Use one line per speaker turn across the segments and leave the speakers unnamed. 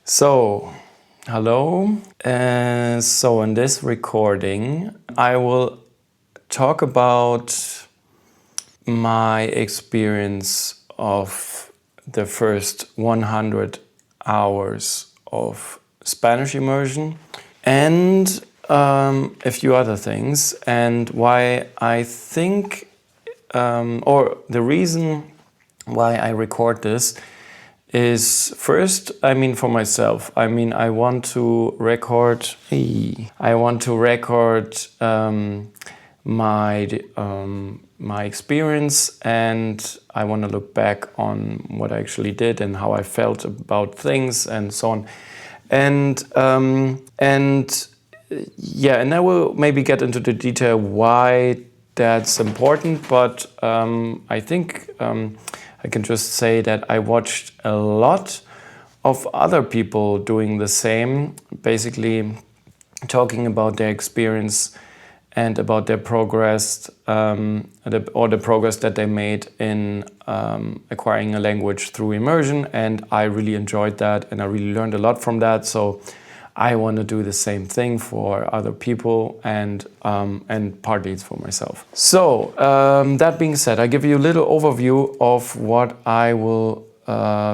So, hello. So in this recording, I will talk about my experience of the first 100 hours of Spanish immersion and a few other things, and why I think, or the reason why I record this is first, for myself. I want to record. I want to record my experience, and I want to look back on what I actually did and how I felt about things and so on. And I will maybe get into the detail why that's important. But I think. I can just say that I watched a lot of other people doing the same, basically talking about their experience and about their progress, or the progress that they made in acquiring a language through immersion. And I really enjoyed that, and I really learned a lot from that. So I want to do the same thing for other people, and partly it's for myself. So that being said, I give you a little overview of what I will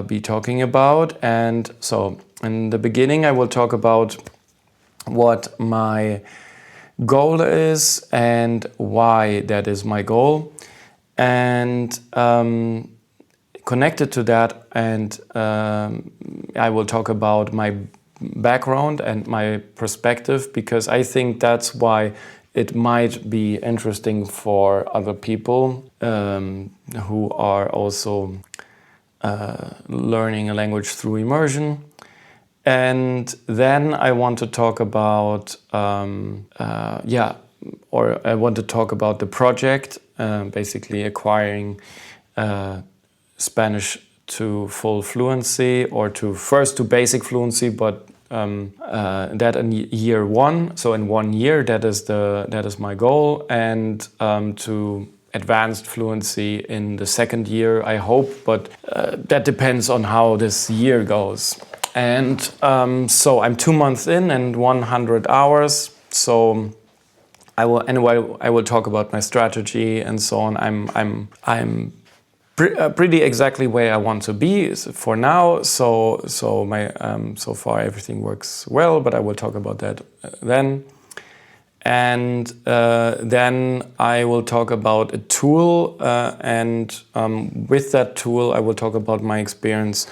be talking about. And so in the beginning, I will talk about what my goal is and why that is my goal. And connected to that, and I will talk about my background and my perspective, because I think that's why it might be interesting for other people who are also learning a language through immersion. And then I want to talk about I want to talk about the project, basically acquiring Spanish to full fluency, or to basic fluency, but that in year one. So in 1 year, that is my goal, and to advanced fluency in the second year, I hope. But that depends on how this year goes. And so I'm 2 months in and 100 hours. So I will talk about my strategy and so on. I'm pretty exactly where I want to be for now. So far everything works well, but I will talk about that then. And then I will talk about a tool, and with that tool I will talk about my experience,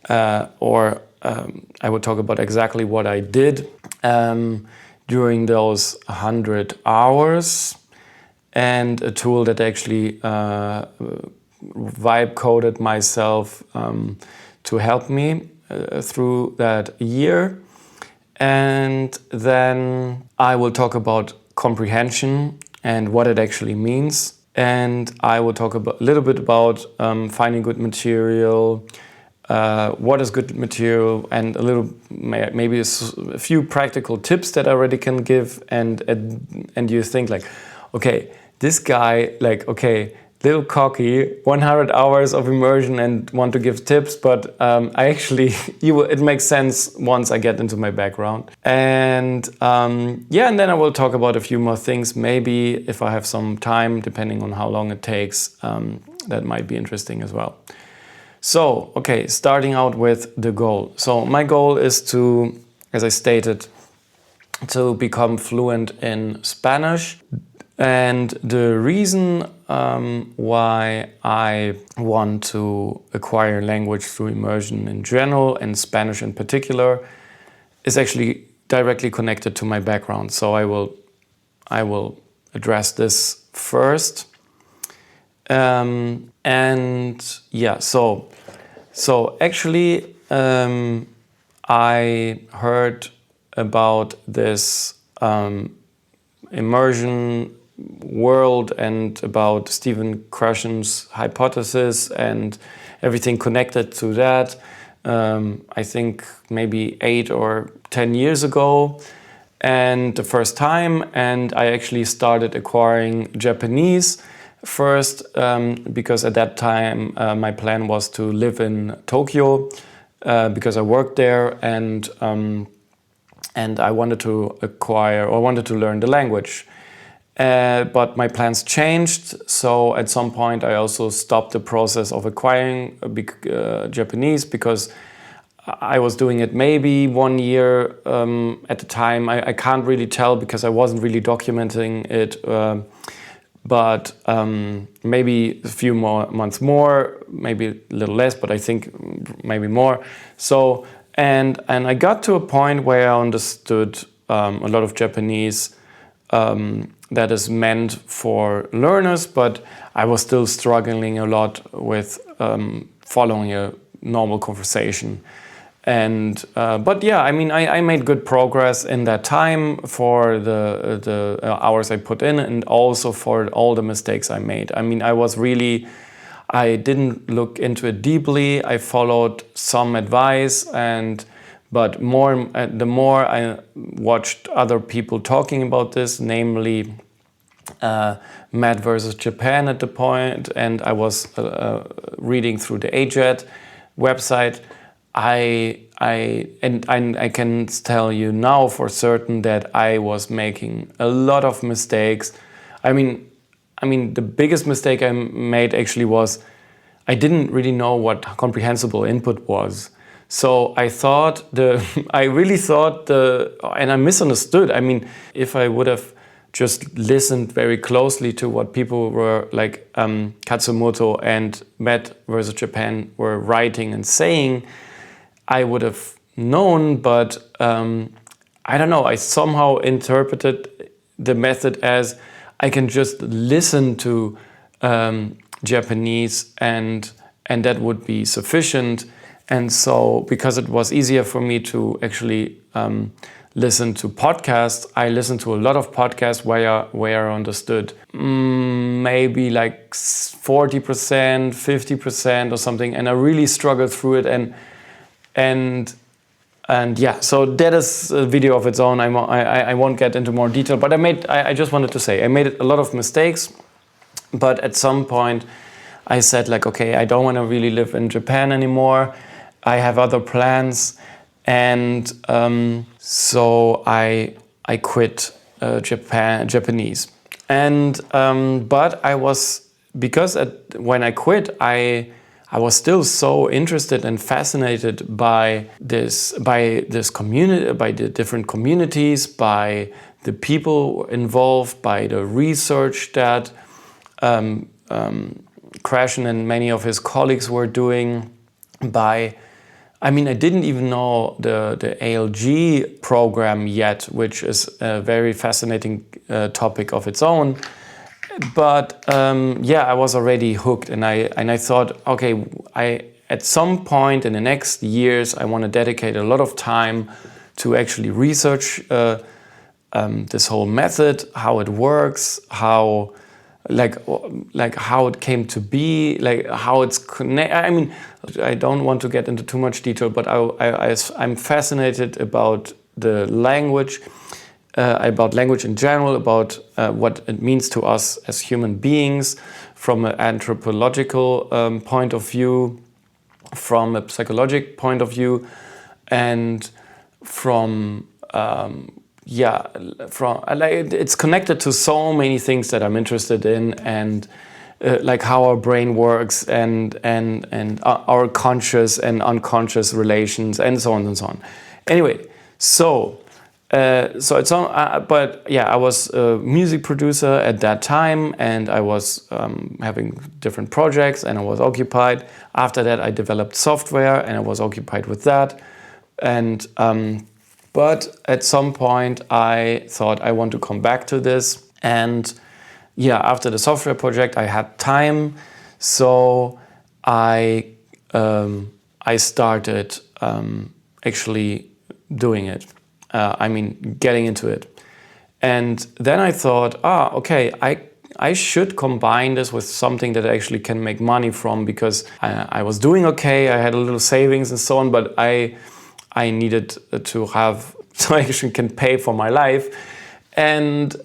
I will talk about exactly what I did during those 100 hours, and a tool that actually vibe coded myself to help me through that year. And then I will talk about comprehension and what it actually means. And I will talk a little bit about finding good material, what is good material, and maybe a few practical tips that I already can give. And you think like, okay, this guy, like, okay, little cocky, 100 hours of immersion and want to give tips, but it makes sense once I get into my background. And and then I will talk about a few more things, maybe if I have some time, depending on how long it takes, that might be interesting as well. So, okay, starting out with the goal. So my goal is to, as I stated, to become fluent in Spanish. And the reason why I want to acquire language through immersion in general, and Spanish in particular, is actually directly connected to my background. So I will address this first. So actually, I heard about this immersion world and about Stephen Krashen's hypothesis and everything connected to that. I think maybe 8 or 10 years ago, and the first time, and I actually started acquiring Japanese first, because at that time my plan was to live in Tokyo because I worked there, and I wanted to learn the language. But my plans changed, so at some point I also stopped the process of acquiring Japanese, because I was doing it maybe 1 year at a time. I can't really tell because I wasn't really documenting it, but maybe a few more months more, maybe a little less, but I think maybe more. So and I got to a point where I understood a lot of Japanese that is meant for learners, but I was still struggling a lot with following a normal conversation. And but yeah, I mean, I made good progress in that time for the hours I put in, and also for all the mistakes I made. I mean, I didn't look into it deeply. I followed some advice, but the more I watched other people talking about this, namely Matt versus Japan at the point, and I was reading through the AJET website, I can tell you now for certain that I was making a lot of mistakes. I mean, the biggest mistake I made actually was I didn't really know what comprehensible input was. So I really thought and I misunderstood. I mean, if I would have just listened very closely to what people were like Katsumoto and Matt versus Japan were writing and saying, I would have known, but I don't know, I somehow interpreted the method as I can just listen to Japanese and that would be sufficient. And so because it was easier for me to actually listen to podcasts, I listened to a lot of podcasts where I understood maybe like 40%, 50% or something, and I really struggled through it. And yeah, so that is a video of its own. I won't get into more detail, but I just wanted to say I made a lot of mistakes, but at some point I said like, okay, I don't want to really live in Japan anymore. I have other plans, and so I quit Japanese. And but when I quit, I was still so interested and fascinated by this community, by the different communities, by the people involved, by the research that Krashen and many of his colleagues were doing. I didn't even know the ALG program yet, which is a very fascinating topic of its own. But yeah, I was already hooked, and I thought, okay, at some point in the next years, I want to dedicate a lot of time to actually research this whole method, how it works, how how it came to be, like how it's connected. I mean, I don't want to get into too much detail, but I'm fascinated about the language. About language in general, about what it means to us as human beings from an anthropological point of view, from a psychological point of view, and it's connected to so many things that I'm interested in, and like how our brain works, and our conscious and unconscious relations, and so on and so on. Anyway, so it's on, but yeah, I was a music producer at that time, and I was having different projects, and I was occupied. After that, I developed software, and I was occupied with that. And but at some point, I thought I want to come back to this. And yeah, after the software project, I had time, so I started actually doing it. Getting into it. And then I thought, okay, I should combine this with something that I actually can make money from, because I was doing okay, I had a little savings and so on, but I needed to have, so I actually can pay for my life. And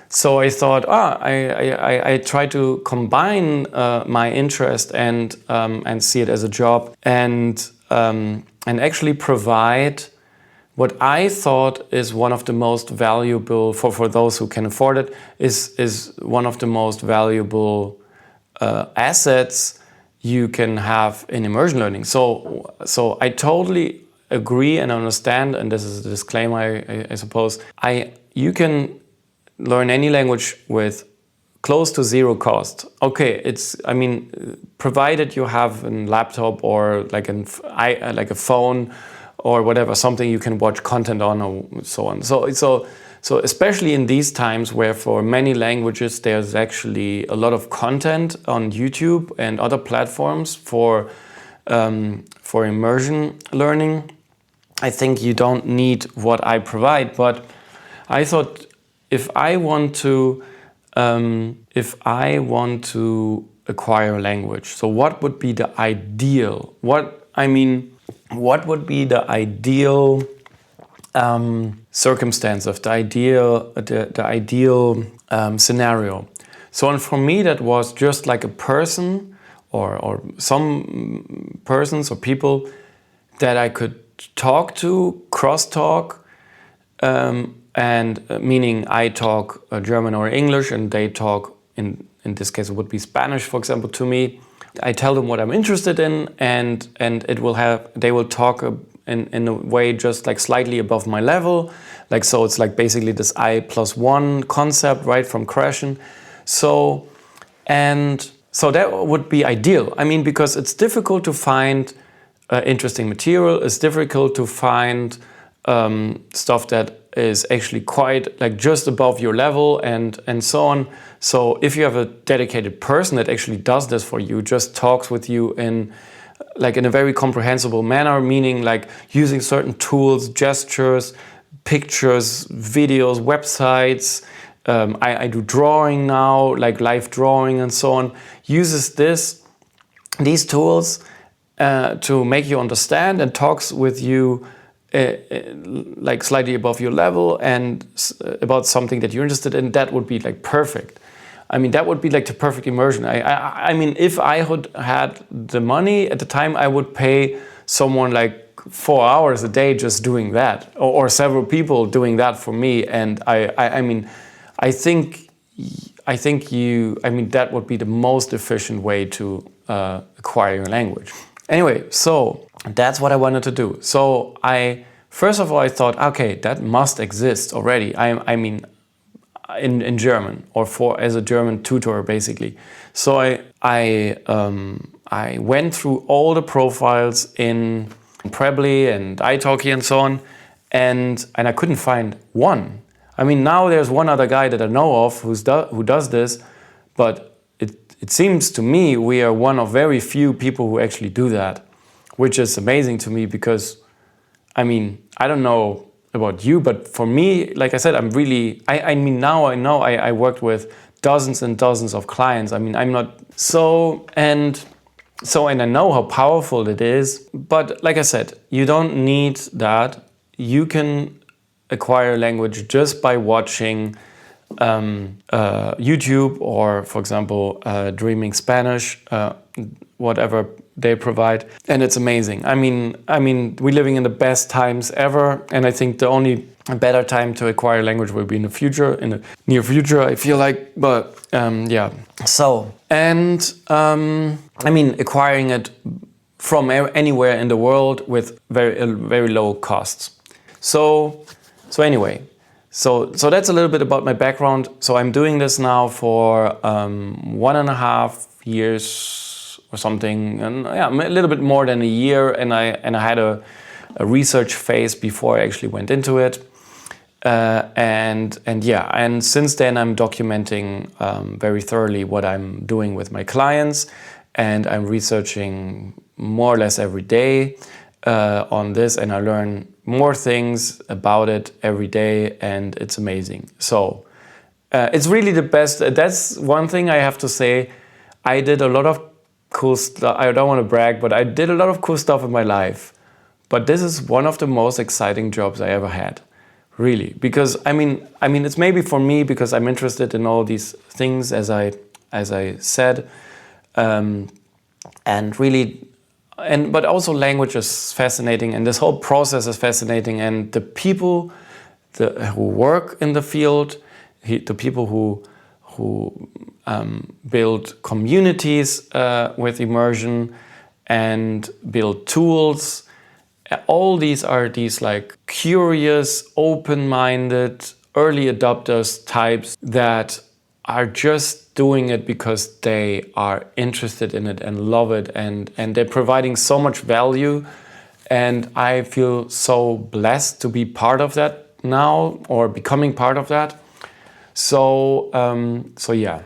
so I thought, I try to combine my interest and see it as a job. And and actually provide what I thought is one of the most valuable, for those who can afford it, is one of the most valuable assets you can have in immersion learning. So I totally agree and understand, and this is a disclaimer, I suppose. You can learn any language with close to zero cost. Okay, provided you have a laptop or like a phone or whatever, something you can watch content on or so on. So especially in these times where for many languages there's actually a lot of content on YouTube and other platforms for immersion learning, I think you don't need what I provide. But I thought if I want to acquire a language, so what would be the ideal? What would be the ideal circumstance of the ideal scenario? So, and for me, that was just like a person or some persons or people that I could talk to, crosstalk, and meaning I talk German or English and they talk, in this case it would be Spanish, for example, to me. I tell them what I'm interested in, and they will talk in a way just like slightly above my level. Like, so it's like basically this I+1 concept, right, from Krashen. So that would be ideal. I mean, because it's difficult to find interesting material. It's difficult to find stuff that is actually quite like just above your level and so on. So if you have a dedicated person that actually does this for you, just talks with you in a very comprehensible manner, meaning like using certain tools, gestures, pictures, videos, websites. I do drawing now, like live drawing and so on. Uses these tools to make you understand and talks with you like slightly above your level and about something that you're interested in. That would be like perfect. I mean, that would be like the perfect immersion. I mean, if I had the money at the time, I would pay someone like 4 hours a day just doing that, or several people doing that for me. And I think that would be the most efficient way to acquire a language. Anyway, so that's what I wanted to do. So first of all, I thought, okay, that must exist already. In German, or as a German tutor, basically. So I went through all the profiles in Prebly and italki and so on, and I couldn't find one. I mean, now there's one other guy that I know of who does this, but it seems to me we are one of very few people who actually do that, which is amazing to me because, I mean, I don't know about you, but for me, like I said, now I know I worked with dozens and dozens of clients. I mean, I'm not and I know how powerful it is, but like I said, you don't need that. You can acquire language just by watching YouTube or, for example, Dreaming Spanish, whatever they provide, and it's amazing. I mean, we're living in the best times ever, and I think the only better time to acquire language will be in the near future, I feel like. But yeah. So, and acquiring it from anywhere in the world with very low costs. So anyway, so that's a little bit about my background. So I'm doing this now for 1.5 years or something, and yeah, a little bit more than a year. And I had a research phase before I actually went into it. And since then I'm documenting very thoroughly what I'm doing with my clients, and I'm researching more or less every day on this, and I learn more things about it every day, and it's amazing. So it's really the best. That's one thing I have to say. I did a lot of cool stuff. I don't want to brag, but I did a lot of cool stuff in my life. But this is one of the most exciting jobs I ever had, really. Because I mean, it's maybe for me because I'm interested in all these things, as I said, and really, but also language is fascinating, and this whole process is fascinating, and the people who work in the field, the people who build communities with immersion and build tools. All these are these like curious, open-minded, early adopters types that are just doing it because they are interested in it and love it, and they're providing so much value. And I feel so blessed to be part of that now, or becoming part of that. So yeah,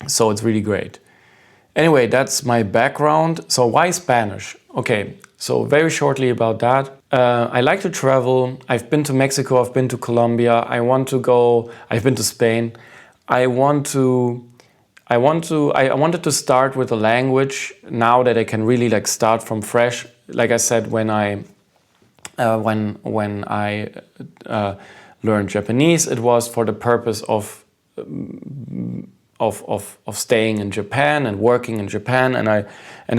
so it's really great. Anyway, that's my background. So why Spanish? Okay, so very shortly about that. I like to travel. I've been to Mexico, I've been to Colombia. I've been to Spain. I wanted to start with a language now that I can really like start from fresh. Like I said, when I learned Japanese, it was for the purpose of staying in Japan and working in Japan, and I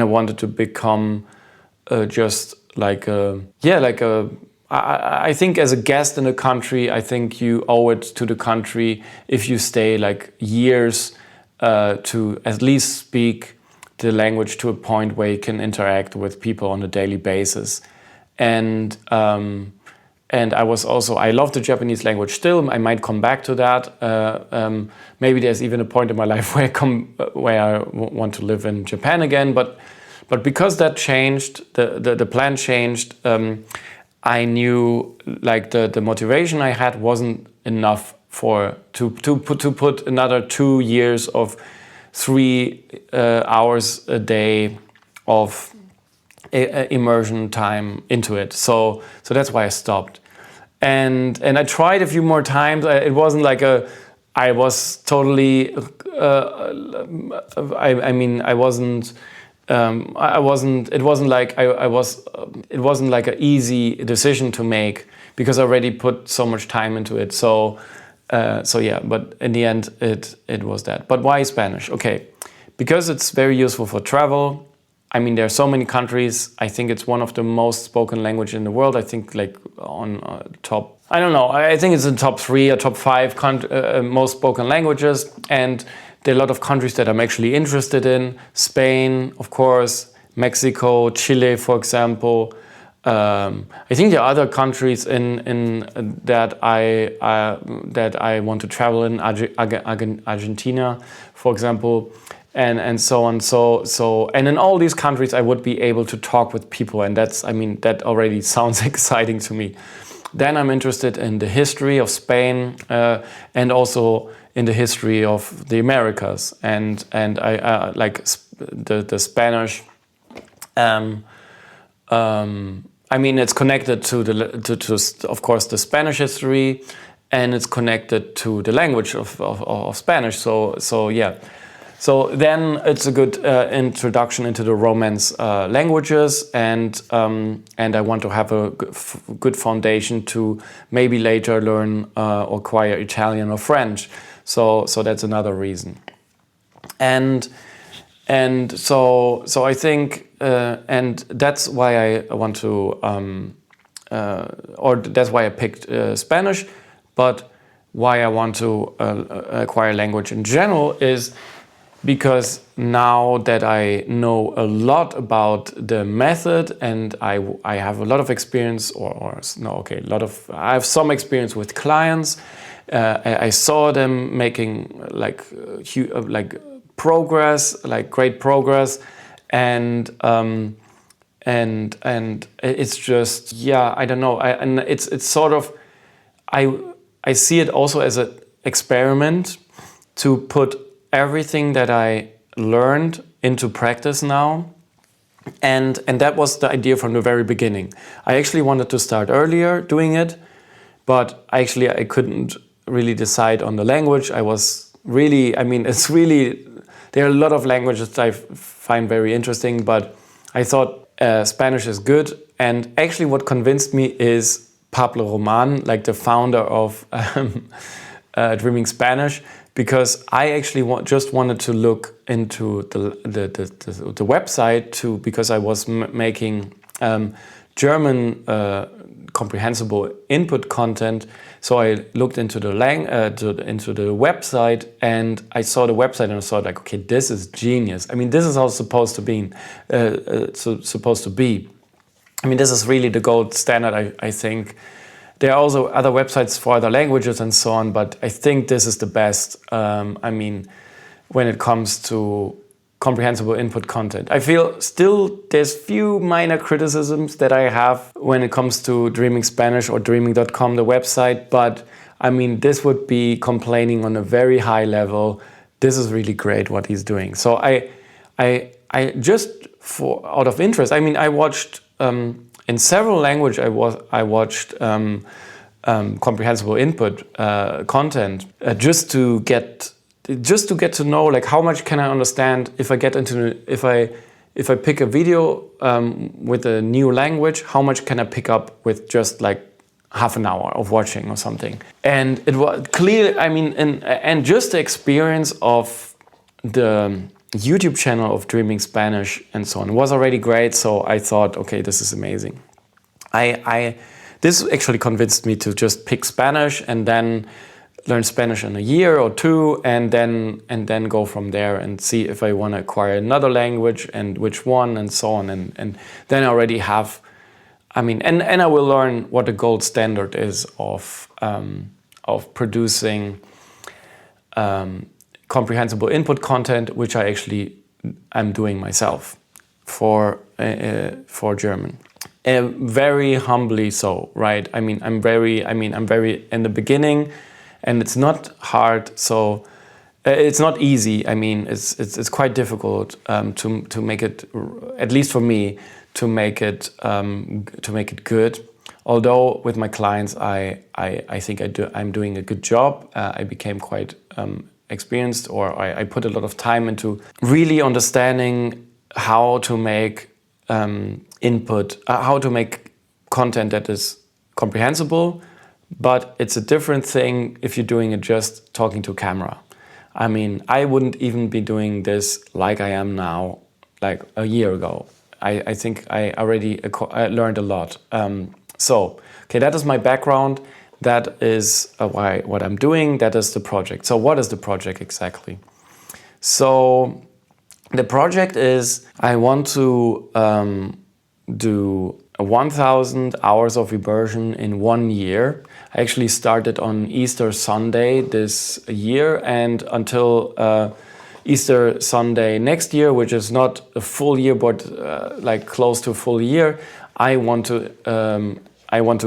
wanted to become just like I think as a guest in a country, I think you owe it to the country if you stay like years to at least speak the language to a point where you can interact with people on a daily basis. And I love the Japanese language still. I might come back to that. Maybe there's even a point in my life where I want to live in Japan again. But because that changed, the plan changed, I knew like the motivation I had wasn't enough to put another 2 years of 3 hours a day of immersion time into it. So that's why I stopped. And I tried a few more times. It wasn't like I was totally. It wasn't like an easy decision to make because I already put so much time into it. So yeah. But in the end, it was that. But why Spanish? Okay, because it's very useful for travel. I mean, there are so many countries. I think it's one of the most spoken language in the world. I think like on top, I don't know. I think it's in top 3 or top 5 most spoken languages. And there are a lot of countries that I'm actually interested in. Spain, of course, Mexico, Chile, for example. I think there are other countries in that I want to travel in. Argentina, for example. And so on. So and in all these countries I would be able to talk with people, and that already sounds exciting to me. Then I'm interested in the history of Spain and also in the history of the Americas, and I like the Spanish. I mean, it's connected to of course the Spanish history, and it's connected to the language of Spanish. So yeah. So then it's a good introduction into the Romance languages, and I want to have a good foundation to maybe later learn or acquire Italian or French. So that's another reason. And so I think and that's why I want to or that's why I picked Spanish. But why I want to acquire language in general is because now that I know a lot about the method, and I have a lot of experience, I have some experience with clients. I saw them making like progress, like great progress, and it's just, yeah, I don't know. And it's sort of, I see it also as an experiment to put everything that I learned into practice now. And that was the idea from the very beginning. I actually wanted to start earlier doing it, but I couldn't really decide on the language. There are a lot of languages that I find very interesting, but I thought Spanish is good. And actually what convinced me is Pablo Roman, like the founder of Dreaming Spanish, because I actually just wanted to look into the website because I was making German comprehensible input content. So I looked into the website, and I saw the website and I thought like, okay, this is genius. I mean, this is how it's supposed to be. I mean, this is really the gold standard, I think. There are also other websites for other languages and so on, but I think this is the best. I mean, when it comes to comprehensible input content. I feel still there's few minor criticisms that I have when it comes to Dreaming Spanish or dreaming.com, the website, but I mean, this would be complaining on a very high level. This is really great what he's doing. So I just out of interest, I mean, I watched in several languages. I watched comprehensible input content just to get to know like how much can I understand if I pick a video with a new language, how much can I pick up with just like half an hour of watching or something. And it was clear, I mean, and just the experience of the YouTube channel of Dreaming Spanish and so on was already great. So I thought, okay, this is amazing. This actually convinced me to just pick Spanish and then learn Spanish in a year or two, and then go from there and see if I want to acquire another language and which one and so on. And then I already have, I mean, and I will learn what the gold standard is of producing comprehensible input content, which I'm doing myself for German. Very humbly so, right? I mean, I'm very in the beginning, and it's not hard. So it's not easy. I mean, it's quite difficult to make it, at least for me, to make it good. Although with my clients, I think I'm doing a good job. I became quite experienced, or I put a lot of time into really understanding how to make how to make content that is comprehensible. But it's a different thing if you're doing it just talking to camera. I mean, I wouldn't even be doing this like I am now, like a year ago. I think I already learned a lot. So, okay, that is my background. That is what I'm doing. That is the project. So what is the project exactly? So the project is I want to do 1,000 hours of immersion in 1 year. I actually started on Easter Sunday this year, and until Easter Sunday next year, which is not a full year, but like close to a full year, I want to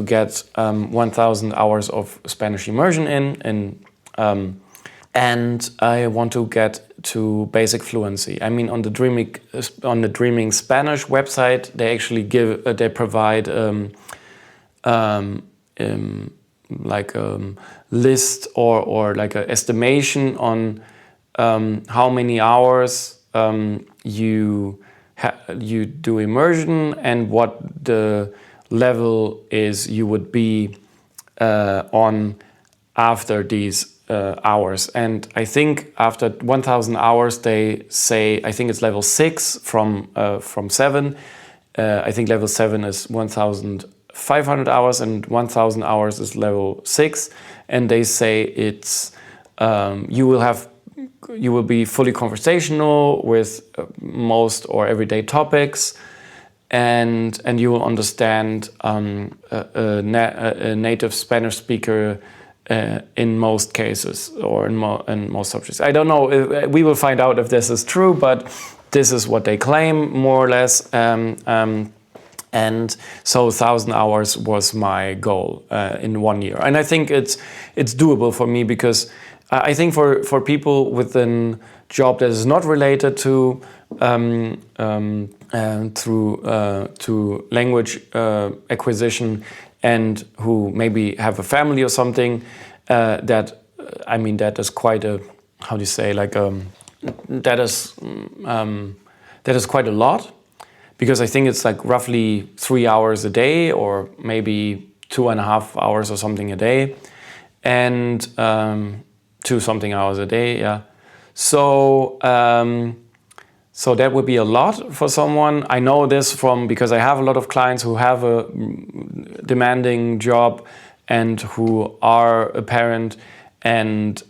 get 1,000 hours of Spanish immersion and I want to get to basic fluency. I mean, on the Dreaming Spanish website, they actually provide like a list or like an estimation on how many hours you do immersion and what the level is you would be on after these hours. And I think after 1,000 hours, they say, I think it's level 6 from 7. I think level 7 is 1,500 hours and 1,000 hours is level 6. And they say it's you will be fully conversational with most or everyday topics, and you will understand a native Spanish speaker in most cases or in most subjects. I don't know. We will find out if this is true, but this is what they claim, more or less. And so 1,000 hours was my goal in 1 year. And I think it's doable for me, because I think for people with a job that is not related to language acquisition, and who maybe have a family or something, that is quite a, how do you say, like that is quite a lot, because I think it's like roughly 3 hours a day, or maybe 2.5 hours or something a day, and 2 something hours a day, yeah. So so that would be a lot for someone. I know this because I have a lot of clients who have a demanding job and who are a parent, and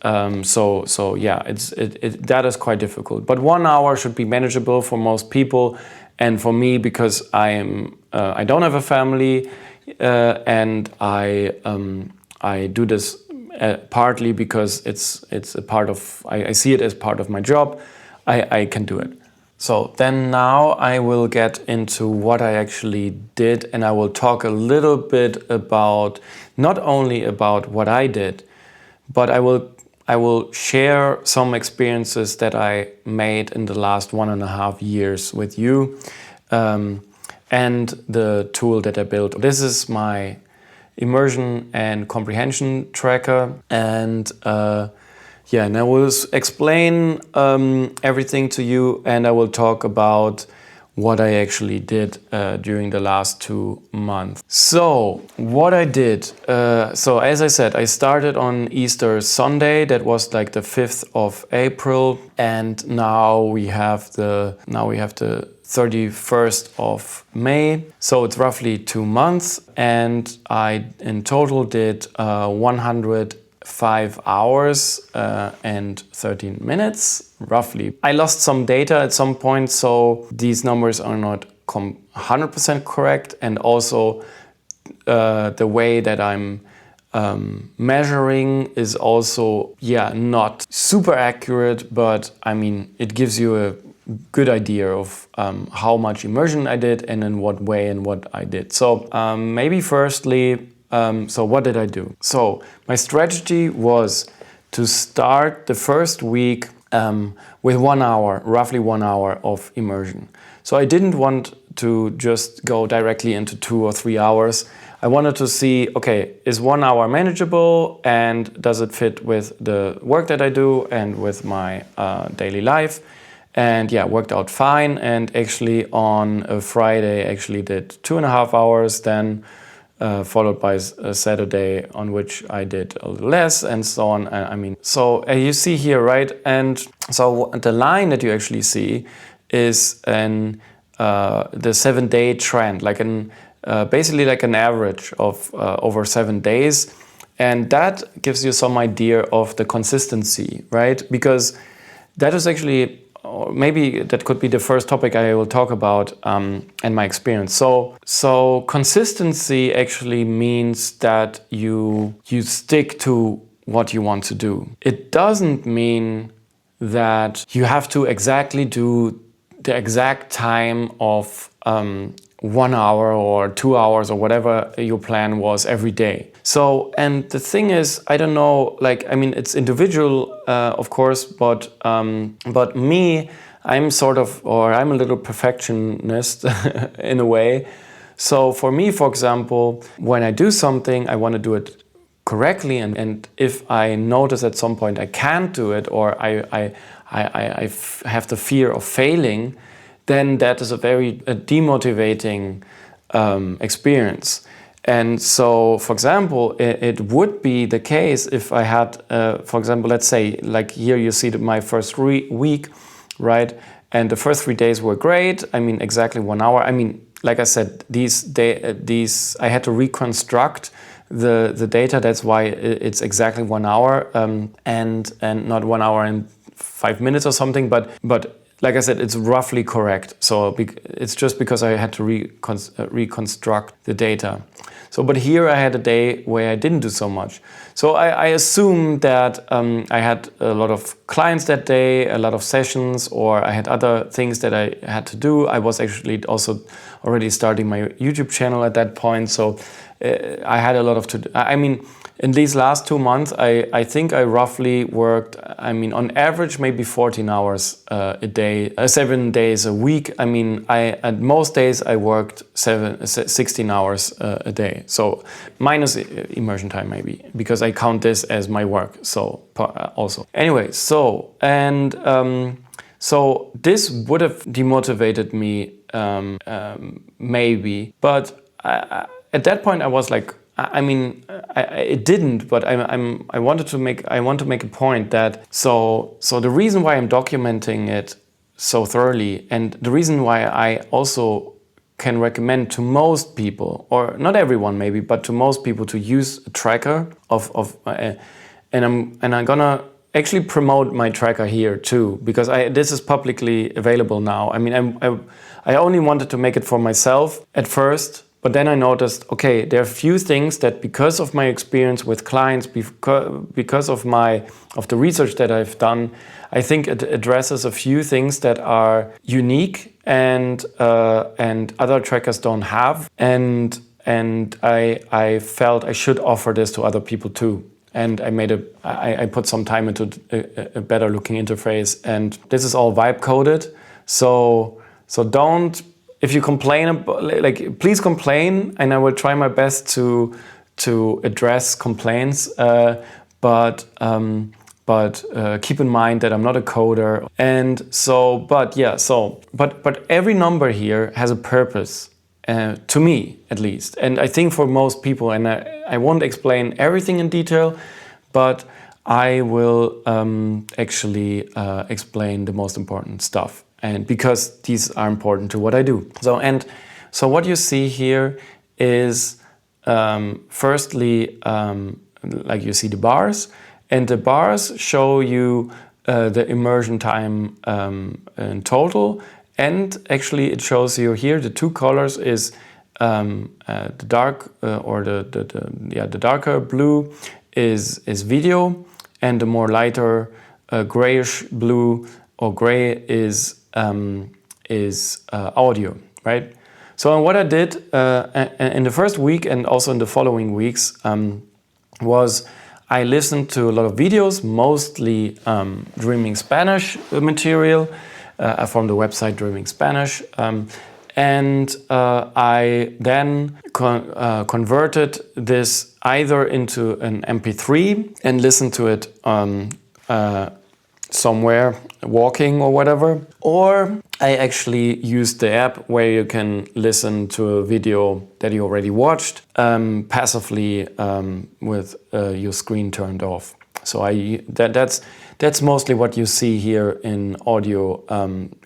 so yeah, that is quite difficult. But 1 hour should be manageable for most people, and for me, because I don't have a family, and I do this partly because it's a part of, I see it as part of my job. I can do it. So then now I will get into what I actually did, and I will talk a little bit about, not only about what I did, but I will share some experiences that I made in the last 1.5 years with you, and the tool that I built. This is my immersion and comprehension tracker, and yeah, and I will explain everything to you, and I will talk about what I actually did during the last 2 months. So what I did, so as I said, I started on Easter Sunday. That was like the 5th of April, and now we have the 31st of May. So it's roughly 2 months, and I in total did 105 hours and 13 minutes, roughly. I lost some data at some point, so these numbers are not 100% correct, and also the way that I'm measuring is also, yeah, not super accurate, but I mean, it gives you a good idea of how much immersion I did and in what way and what I did. So maybe firstly, so what did I do? So my strategy was to start the first week with 1 hour, roughly 1 hour of immersion. So I didn't want to just go directly into 2 or 3 hours. I wanted to see, okay, is 1 hour manageable, and does it fit with the work that I do and with my daily life? And yeah, worked out fine. And actually on a Friday, I actually did 2.5 hours, then followed by a Saturday on which I did a little less, and so on. I mean, so you see here, right? And so the line that you actually see is the 7-day trend, like basically like an average of over 7 days. And that gives you some idea of the consistency, right? Because that is actually, or maybe that could be the first topic I will talk about in my experience. So consistency actually means that you stick to what you want to do. It doesn't mean that you have to exactly do the exact time of 1 hour or 2 hours or whatever your plan was every day. So, and the thing is, I don't know, like, I mean, it's individual, of course, but me, I'm I'm a little perfectionist in a way. So for me, for example, when I do something, I want to do it correctly. And if I notice at some point I can't do it, or I have the fear of failing, then that is a very demotivating experience. And so, for example, it would be the case if I had, for example, let's say, like here you see my first week, right? And the first 3 days were great. I mean, exactly 1 hour. I mean, like I said, these I had to reconstruct the data. That's why it's exactly 1 hour and not 1 hour and 5 minutes or something. But like I said, it's roughly correct. So it's just because I had to reconstruct the data. So, but here I had a day where I didn't do so much. So I assume that I had a lot of clients that day, a lot of sessions, or I had other things that I had to do. I was actually also already starting my YouTube channel at that point. So I had a lot of I mean, in these last 2 months, I think I roughly worked, I mean, on average, maybe 14 hours a day, 7 days a week. I mean, at most days I worked 16 hours a day. So minus immersion time maybe, because I count this as my work. So also. Anyway, so, and so this would have demotivated me maybe, but at that point I was like, it didn't, but I want to make a point that so the reason why I'm documenting it so thoroughly, and the reason why I also can recommend to most people, or not everyone maybe, but to most people, to use a tracker and I'm gonna actually promote my tracker here too, because this is publicly available now. I mean, I only wanted to make it for myself at first, but then I noticed, okay, there are a few things that, because of my experience with clients, because of the research that I've done, I think it addresses a few things that are unique and other trackers don't have, and I felt I should offer this to other people too. And I put some time into a better looking interface, and this is all vibe coded. So don't, if you complain, please complain, and I will try my best to address complaints. But keep in mind that I'm not a coder, and but every number here has a purpose. To me, at least, and I think for most people, and I won't explain everything in detail, but I will actually explain the most important stuff, and because these are important to what I do. So what you see here is firstly, like you see the bars, and the bars show you the immersion time in total. And actually, it shows you here the two colors is the dark or the darker blue is video, and the more lighter grayish blue or gray is audio, right? So what I did in the first week and also in the following weeks was I listened to a lot of videos, mostly Dreaming Spanish material. From the website Dreaming Spanish, and I then converted this either into an MP3 and listened to it somewhere walking or whatever, or I actually used the app where you can listen to a video that you already watched passively with your screen turned off. So that's mostly what you see here in audio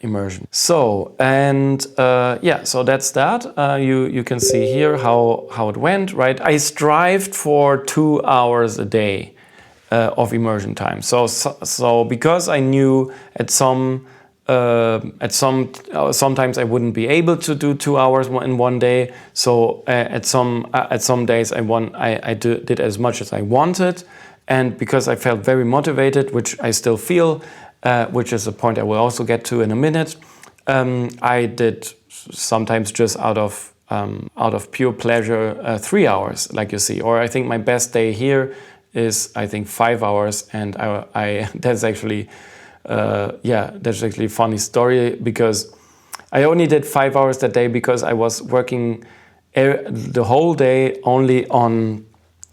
immersion. So so that's that. You can see here how it went, right? I strived for 2 hours a day of immersion time. So because I knew sometimes I wouldn't be able to do 2 hours in one day. So at some days I did as much as I wanted. And because I felt very motivated, which I still feel, which is a point I will also get to in a minute, I did sometimes just out of pure pleasure 3 hours, like you see. Or I think my best day here is 5 hours, and that's actually a funny story, because I only did 5 hours that day because I was working the whole day only on.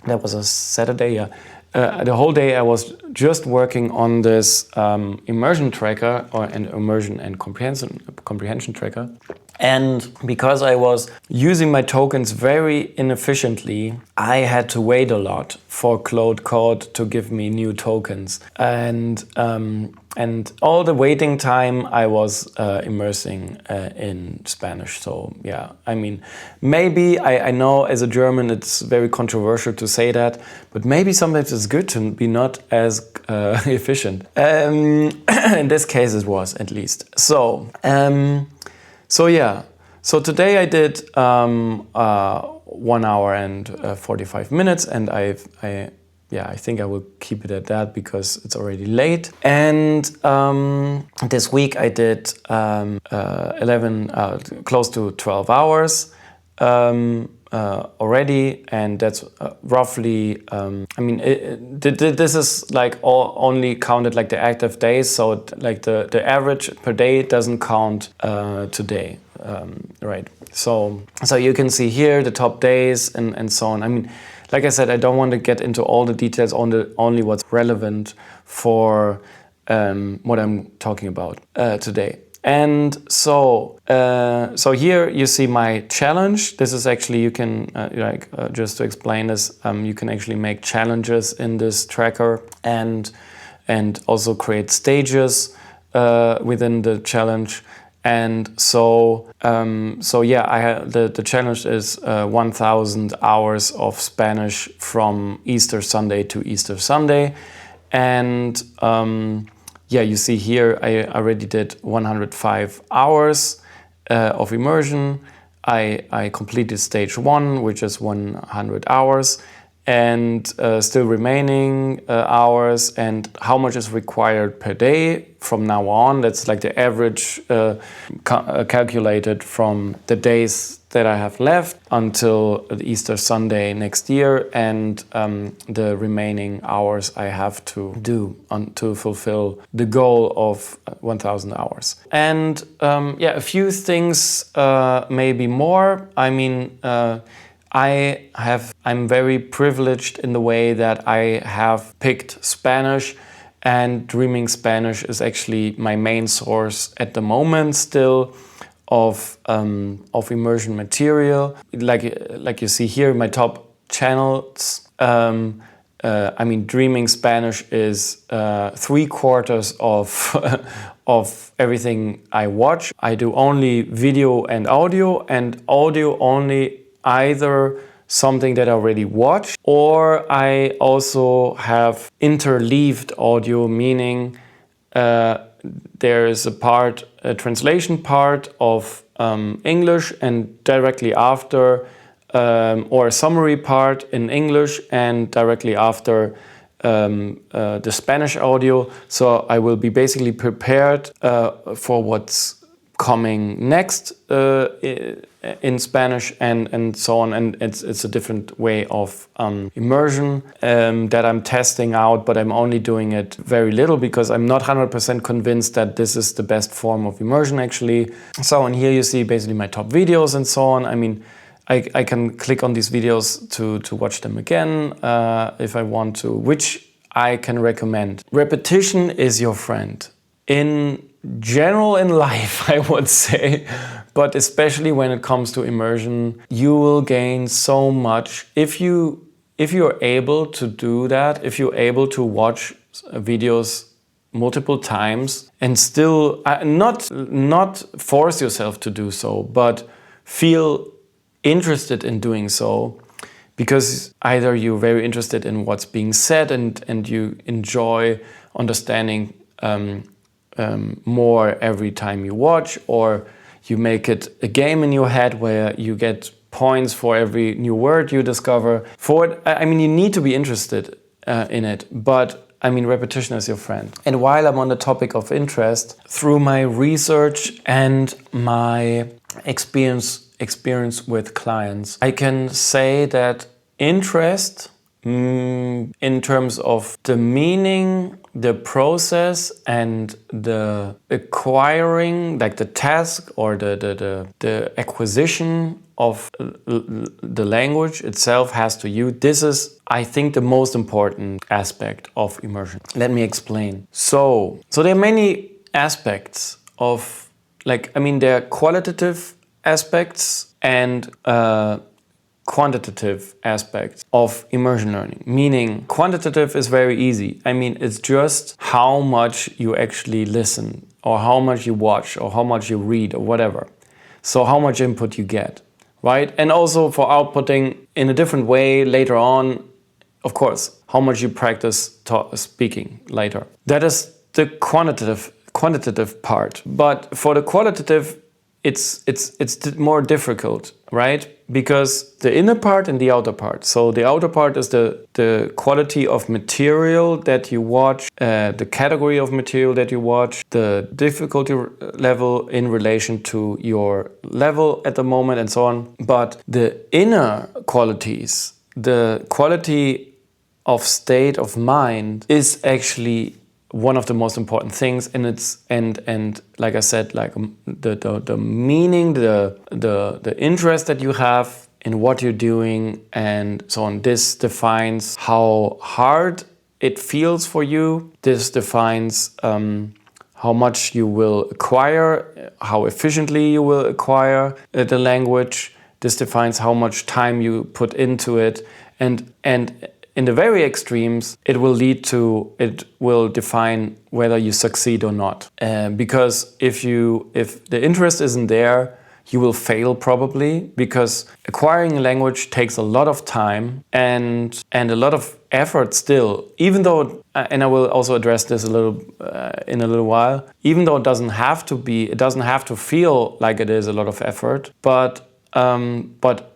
That was a Saturday, yeah. The whole day I was just working on this immersion tracker, or an immersion and comprehension tracker. And because I was using my tokens very inefficiently, I had to wait a lot for Claude Code to give me new tokens. And all the waiting time I was immersing in Spanish. So yeah, I mean, maybe I know as a German it's very controversial to say that, but maybe sometimes it's good to be not as efficient. In this case it was, at least. So so today I did 1 hour and 45 minutes, and I think I will keep it at that because it's already late. And this week I did 11, close to 12 hours already, and that's roughly. This is like only counted like the active days, so like the average per day doesn't count today, right? So you can see here the top days and so on. I mean, like I said, I don't want to get into all the details, only what's relevant for what I'm talking about today. And so here you see my challenge. This is actually, you can just to explain this, you can actually make challenges in this tracker and also create stages within the challenge. And so yeah, the challenge is 1,000 hours of Spanish from Easter Sunday to Easter Sunday. And yeah, you see here I already did 105 hours of immersion. I completed stage 1, which is 100 hours, and still remaining hours, and how much is required per day from now on. That's like the average calculated from the days that I have left until Easter Sunday next year, and the remaining hours I have to do to fulfill the goal of 1,000 hours. And yeah, a few things, maybe more. I mean, I'm very privileged in the way that I have picked Spanish, and Dreaming Spanish is actually my main source at the moment still of immersion material. Like you see here, my top channels. I mean, Dreaming Spanish is 3/4 of everything I watch. I do only video and audio only, either something that I already watched, or I also have interleaved audio, meaning there is a translation part of English, and directly after, or a summary part in English, and directly after the Spanish audio. So I will be basically prepared for what's coming next in Spanish, and so on. And it's a different way of immersion that I'm testing out, but I'm only doing it very little because I'm not 100% convinced that this is the best form of immersion actually. So, and here you see basically my top videos and so on. I mean, I can click on these videos to watch them again if I want to, which I can recommend. Repetition is your friend. In general in life, I would say, but especially when it comes to immersion, you will gain so much if you're able to do that, if you're able to watch videos multiple times and still not force yourself to do so, but feel interested in doing so, because either you're very interested in what's being said and you enjoy understanding more every time you watch, or you make it a game in your head where you get points for every new word you discover. I mean, you need to be interested in it, but I mean, repetition is your friend. And while I'm on the topic of interest, through my research and my experience with clients, I can say that interest, in terms of the meaning, the process, and the acquiring, like the task or the acquisition of the language itself has to you. This is, I think, the most important aspect of immersion. Let me explain. So there are many aspects of, like, I mean, there are qualitative aspects and quantitative aspects of immersion learning. Meaning, quantitative is very easy. I mean, it's just how much you actually listen, or how much you watch, or how much you read, or whatever. So how much input you get, right? And also for outputting in a different way later on, of course, how much you practice speaking later. That is the quantitative part. But for the qualitative, it's more difficult, right? Because the inner part and the outer part. So the outer part is the quality of material that you watch, the category of material that you watch, the difficulty level in relation to your level at the moment, and so on. But the inner qualities, the quality of state of mind, is actually one of the most important things, and it's and like I said, like the meaning, the interest that you have in what you're doing, and so on. This defines how hard it feels for you. This defines how much you will acquire, how efficiently you will acquire the language. This defines how much time you put into it. And in the very extremes, it will define whether you succeed or not. Because if the interest isn't there, you will fail probably, because acquiring a language takes a lot of time and a lot of effort still, even though, and I will also address this in a little while, even though it doesn't have to feel like it is a lot of effort, but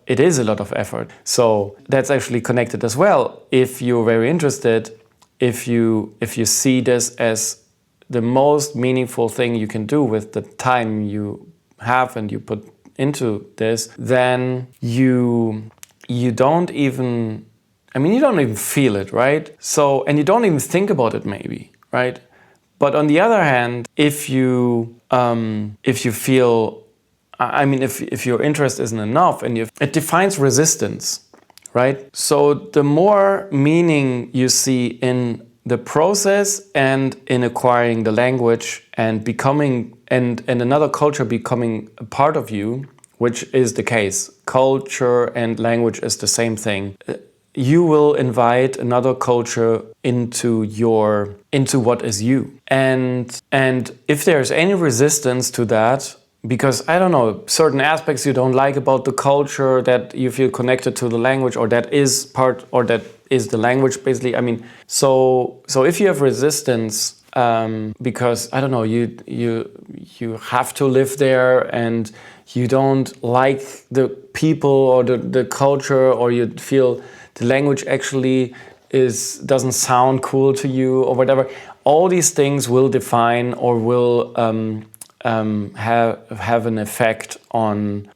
it is a lot of effort. So that's actually connected as well. If you're very interested, if you see this as the most meaningful thing you can do with the time you have and you put into this, then you don't even feel it, right? So, and you don't even think about it maybe, right? But on the other hand, if you feel, if your interest isn't enough, and it defines resistance, right? So the more meaning you see in the process and in acquiring the language and becoming, and another culture becoming a part of you, which is the case. Culture and language is the same thing. You will invite another culture into what is you. And if there's any resistance to that, because I don't know, certain aspects you don't like about the culture, that you feel connected to the language, or that is the language basically. So if you have resistance, because I don't know, you have to live there and you don't like the people or the culture, or you feel the language actually doesn't sound cool to you or whatever, all these things will define or will have an effect on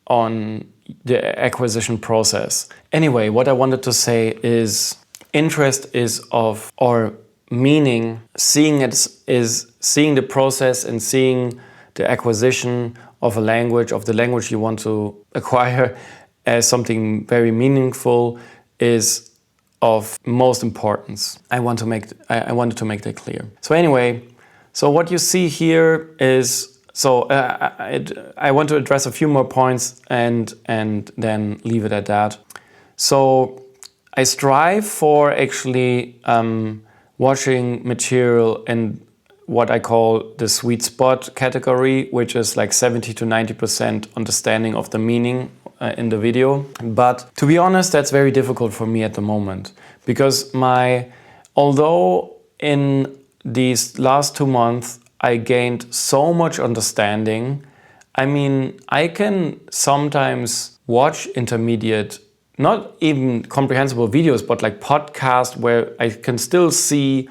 the acquisition process. Anyway, what I wanted to say is interest is of, or meaning, seeing it is seeing the process and seeing the acquisition of a language, of the language you want to acquire, as something very meaningful, is of most importance. I wanted to make that clear. So anyway, so what you see here is, I want to address a few more points and then leave it at that. So I strive for actually watching material in what I call the sweet spot category, which is like 70 to 90% understanding of the meaning in the video. But to be honest, that's very difficult for me at the moment, because although in these last 2 months I gained so much understanding, I can sometimes watch intermediate, not even comprehensible videos, but like podcasts where I can still see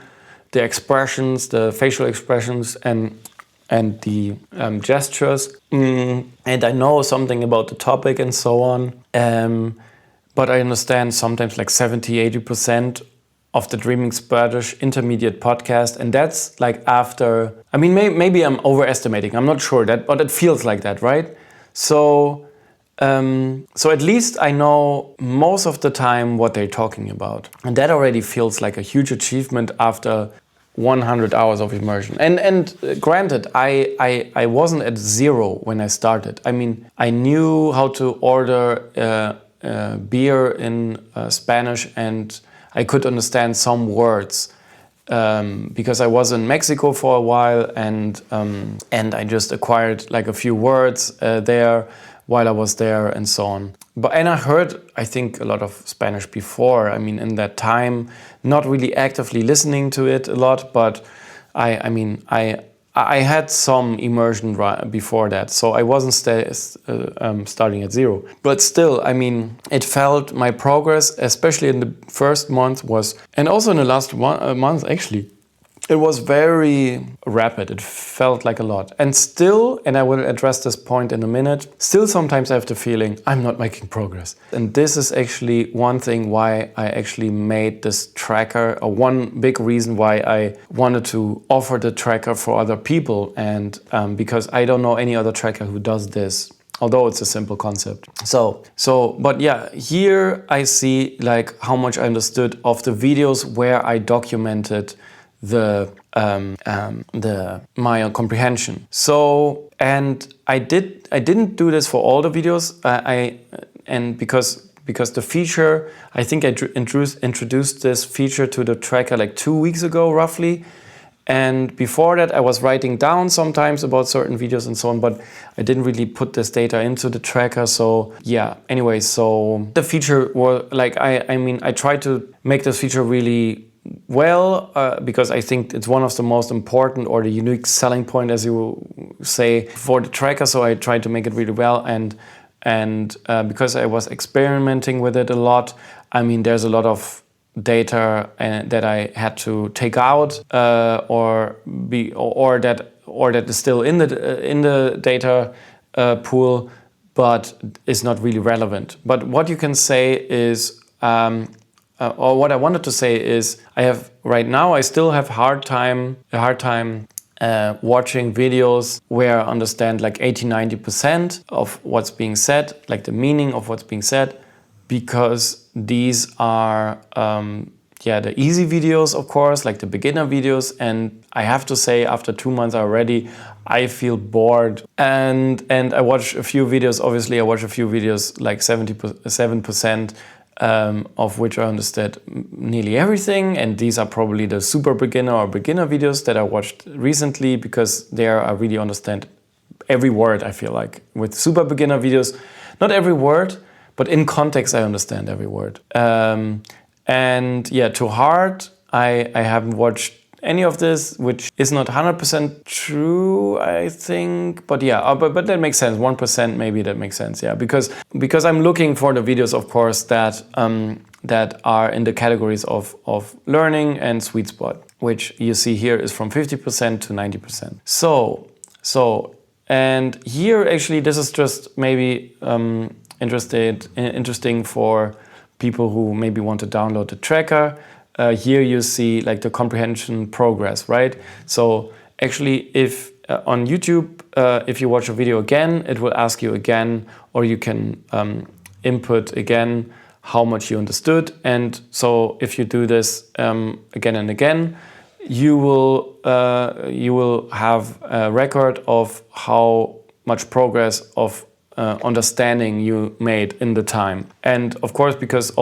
the expressions, the facial expressions and the gestures. And I know something about the topic and so on. But I understand sometimes like 70-80% of the Dreaming Spanish intermediate podcast. And that's like after, maybe I'm overestimating, I'm not sure that, but it feels like that, right? So at least I know most of the time what they're talking about. And that already feels like a huge achievement after 100 hours of immersion. And granted, I wasn't at zero when I started. I knew how to order beer in Spanish, and I could understand some words because I was in Mexico for a while, and I just acquired like a few words there while I was there and so on. And I heard, I think, a lot of Spanish before. In that time, not really actively listening to it a lot, but I had some immersion before that, so I wasn't starting at zero. But still, it felt my progress, especially in the first month and also in the last month actually, it was very rapid. It felt like a lot. And still, and I will address this point in a minute, still sometimes I have the feeling I'm not making progress. And this is actually one thing why I actually made this tracker, or one big reason why I wanted to offer the tracker for other people. And because I don't know any other tracker who does this, although it's a simple concept. But yeah, here I see like how much I understood of the videos where I documented my comprehension. So, and I didn't do this for all the videos. Because the feature, I think I introduced this feature to the tracker like 2 weeks ago, roughly. And before that, I was writing down sometimes about certain videos and so on, but I didn't really put this data into the tracker. So yeah, anyway, so the feature was like, I tried to make this feature really well, because I think it's one of the most important or the unique selling point, as you say, for the tracker. So I tried to make it really well. And because I was experimenting with it a lot, I mean, there's a lot of data that I had to take out, or that is still in the data pool, but is not really relevant. But what you can say is, or what I wanted to say is, I still have a hard time watching videos where I understand like 80-90% of what's being said, like the meaning of what's being said, because these are the easy videos, of course, like the beginner videos. And I have to say, after 2 months already, I feel bored. And I watch a few videos, obviously I watch a few videos, like 77% of which I understood nearly everything. And these are probably the super beginner or beginner videos that I watched recently, because there I really understand every word, I feel like. With super beginner videos, not every word, but in context I understand every word. And yeah, too hard, I haven't watched any of this, which is not 100% true, I think. But yeah, but that makes sense. 1% maybe that makes sense. Yeah, because I'm looking for the videos, of course, that are in the categories of learning and sweet spot, which you see here is from 50% to 90%. So and here actually this is just maybe interesting for people who maybe want to download the tracker. Here you see like the comprehension progress, right? So actually, if on YouTube, if you watch a video again, it will ask you again, or you can input again how much you understood. And so if you do this again and again, you will have a record of how much progress of understanding you made in the time. And of course, because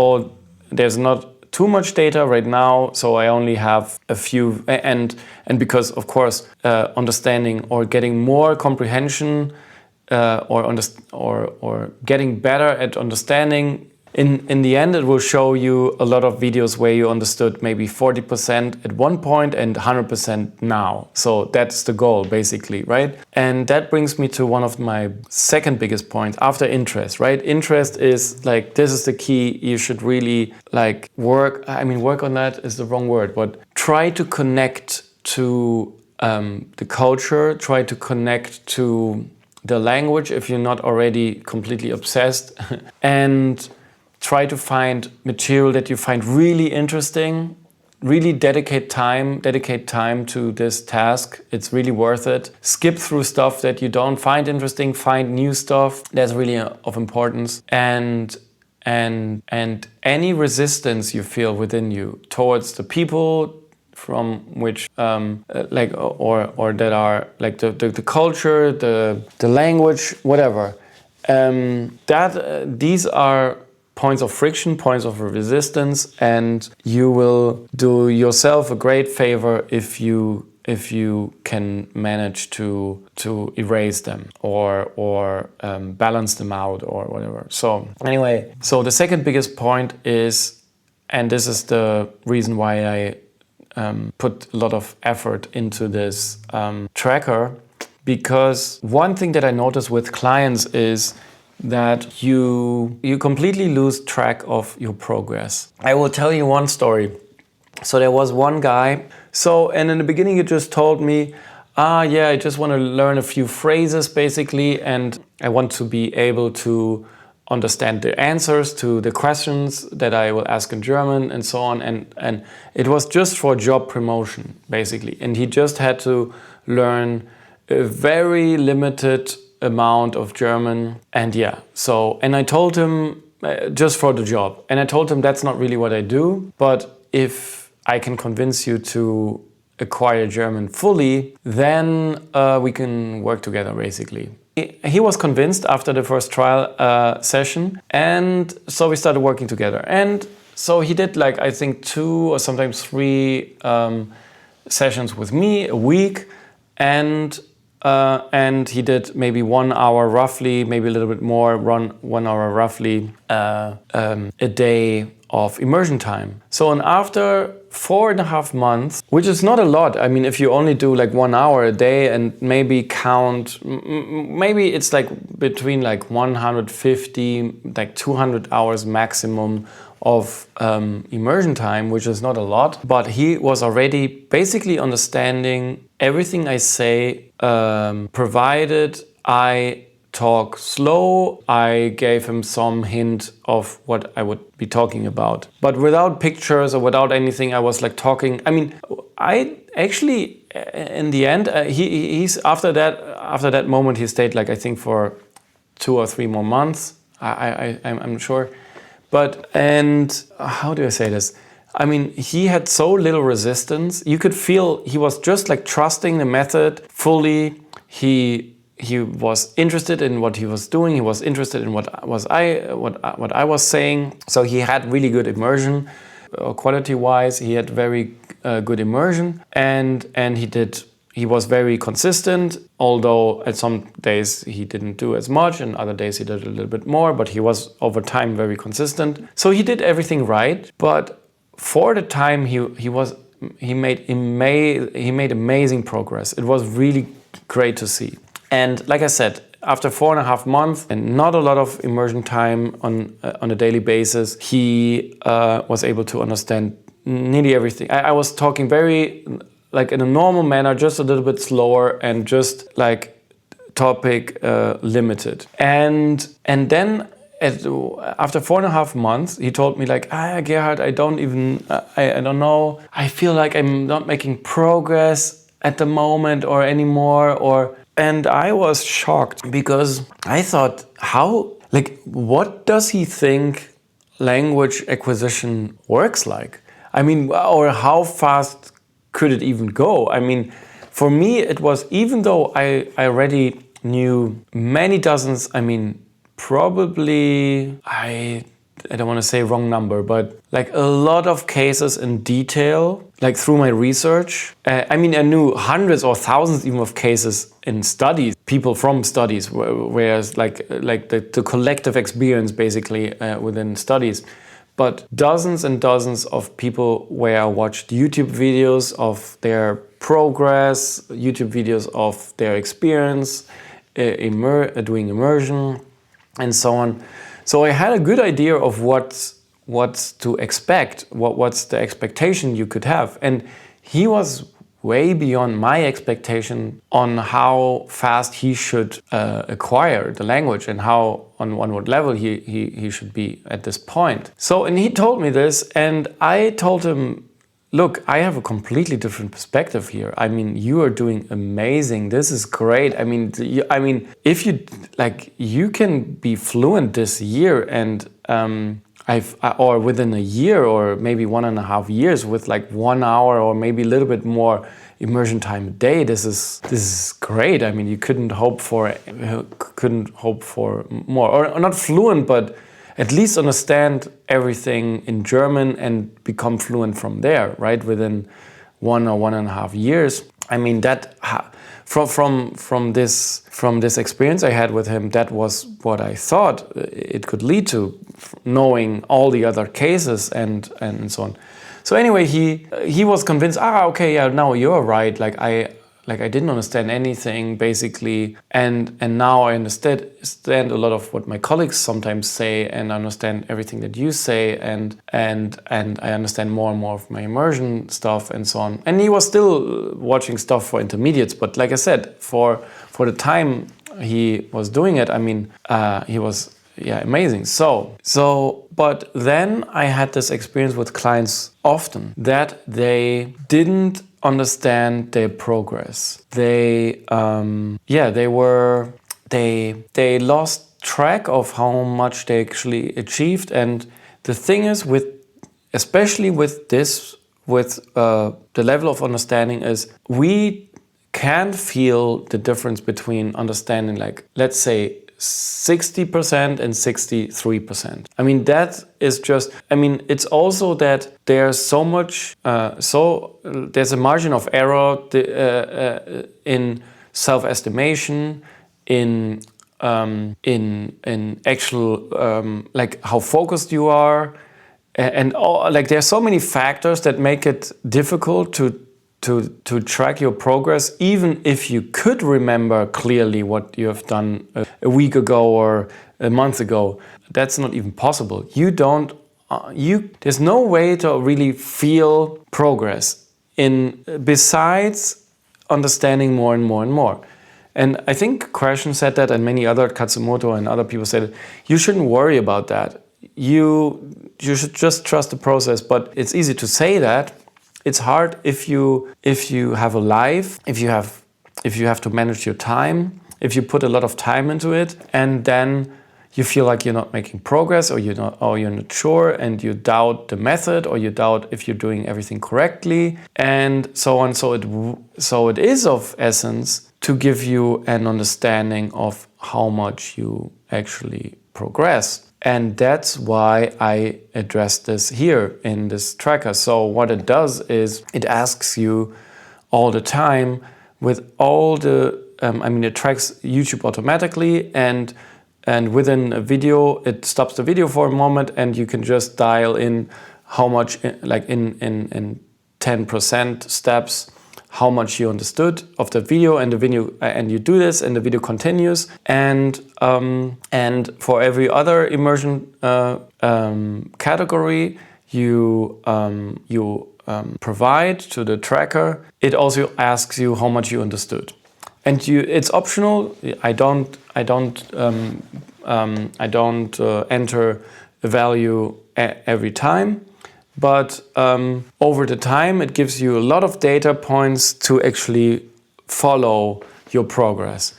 there's not too much data right now, so I only have a few, and because of course understanding or getting more comprehension or getting better at understanding, in the end it will show you a lot of videos where you understood maybe 40% at one point and 100% now. So that's the goal basically, right? And that brings me to one of my second biggest points after interest, right? Interest is like, this is the key. You should really like work on that is the wrong word, but try to connect to the culture, try to connect to the language if you're not already completely obsessed, and try to find material that you find really interesting. Really dedicate time to this task. It's really worth it. Skip through stuff that you don't find interesting. Find new stuff. That's really of importance. And any resistance you feel within you towards the people from which or that are like the culture, the language, whatever. These are points of friction, points of resistance, and you will do yourself a great favor if you can manage to erase them or balance them out or whatever. So anyway, so the second biggest point is, and this is the reason why I put a lot of effort into this tracker, because one thing that I notice with clients is that you completely lose track of your progress. I will tell you one story. So there was one guy, and in the beginning he just told me, I just want to learn a few phrases basically, and I want to be able to understand the answers to the questions that I will ask in German and so on, and it was just for job promotion basically, and he just had to learn a very limited amount of German, and I told him just for the job, and I told him that's not really what I do, but if I can convince you to acquire German fully, then we can work together basically. He was convinced after the first trial session, and so we started working together. And so he did like, I think 2 or sometimes 3 sessions with me a week, and he did maybe 1 hour roughly, maybe a little bit more, 1 hour roughly a day of immersion time. So and after 4.5 months, which is not a lot. I mean, if you only do like 1 hour a day and maybe count, maybe it's like between like 150, like 200 hours maximum of immersion time, which is not a lot. But he was already basically understanding everything I say, provided I talk slow. I gave him some hint of what I would be talking about, but without pictures or without anything. I was like talking. I mean, I actually, in the end, he's after that moment, he stayed like I think for 2 or 3 more months. I'm sure, but and how do I say this? I mean, he had so little resistance. You could feel he was just like trusting the method fully. He was interested in what he was doing. He was interested in what I was saying. So he had really good immersion, quality-wise. He had very good immersion, and he was very consistent. Although at some days he didn't do as much, and other days he did a little bit more. But he was over time very consistent. So he did everything right. But for the time he made amazing progress. It was really great to see. And like I said, after 4.5 months and not a lot of immersion time on a daily basis, he was able to understand nearly everything. I was talking very like in a normal manner, just a little bit slower and just like topic limited. And then after 4.5 months, he told me like, Gerhard, I don't know. I feel like I'm not making progress at the moment or anymore. And I was shocked because I thought, what does he think language acquisition works like? I mean, or how fast could it even go? I mean, for me, it was, even though I already knew many dozens, I mean, probably, I don't want to say wrong number, but like a lot of cases in detail, like through my research. I mean, I knew hundreds or thousands even of cases in studies, people from studies, whereas like the collective experience basically within studies. But dozens and dozens of people where I watched YouTube videos of their progress, YouTube videos of their experience, doing immersion, and so on. So I had a good idea of what's to expect, what's the expectation you could have. And he was way beyond my expectation on how fast he should acquire the language and how on what level he should be at this point. So, and he told me this, and I told him, look, I have a completely different perspective here. I mean, you are doing amazing. This is great. I mean, if you like, you can be fluent this year, and or within a year, or maybe 1.5 years, with like 1 hour or maybe a little bit more immersion time a day. This is great. I mean, you couldn't hope for more, or not fluent, but at least understand everything in German and become fluent from there, right? Within 1 or 1.5 years. I mean, that from this experience I had with him, that was what I thought it could lead to, knowing all the other cases and so on. So anyway, he was convinced. Okay, yeah, now you're right. Like I didn't understand anything basically, and now I understand a lot of what my colleagues sometimes say, and I understand everything that you say, and I understand more and more of my immersion stuff and so on. And he was still watching stuff for intermediates, but like I said, for the time he was doing it, I mean, he was amazing. But then I had this experience with clients often that they didn't understand their progress. They lost track of how much they actually achieved. And the thing is, especially with this with the level of understanding is we can feel the difference between understanding, like, let's say 60% and 63%. I mean, that is just, I mean, it's also that there's so much, there's a margin of error in self-estimation, in actual, like how focused you are, and all, like there's so many factors that make it difficult to track your progress, even if you could remember clearly what you have done a week ago or a month ago. That's not even possible. You don't, there's no way to really feel progress besides understanding more and more and more. And I think Krashen said that, and many other, Katsumoto and other people said it, you shouldn't worry about that. You should just trust the process. But it's easy to say that. It's hard if you have a life, if you have to manage your time, if you put a lot of time into it, and then you feel like you're not making progress, or you're not sure, and you doubt the method, or you doubt if you're doing everything correctly, and so on. So it is of essence to give you an understanding of how much you actually progress. And that's why I address this here in this tracker. So what it does is it asks you all the time with all the, it tracks YouTube automatically, and within a video, it stops the video for a moment, and you can just dial in how much, like in 10% steps, how much you understood of the video, and you do this, and the video continues. And for every other immersion category you provide to the tracker, it also asks you how much you understood. And it's optional. I don't enter a value every time. But over the time, it gives you a lot of data points to actually follow your progress.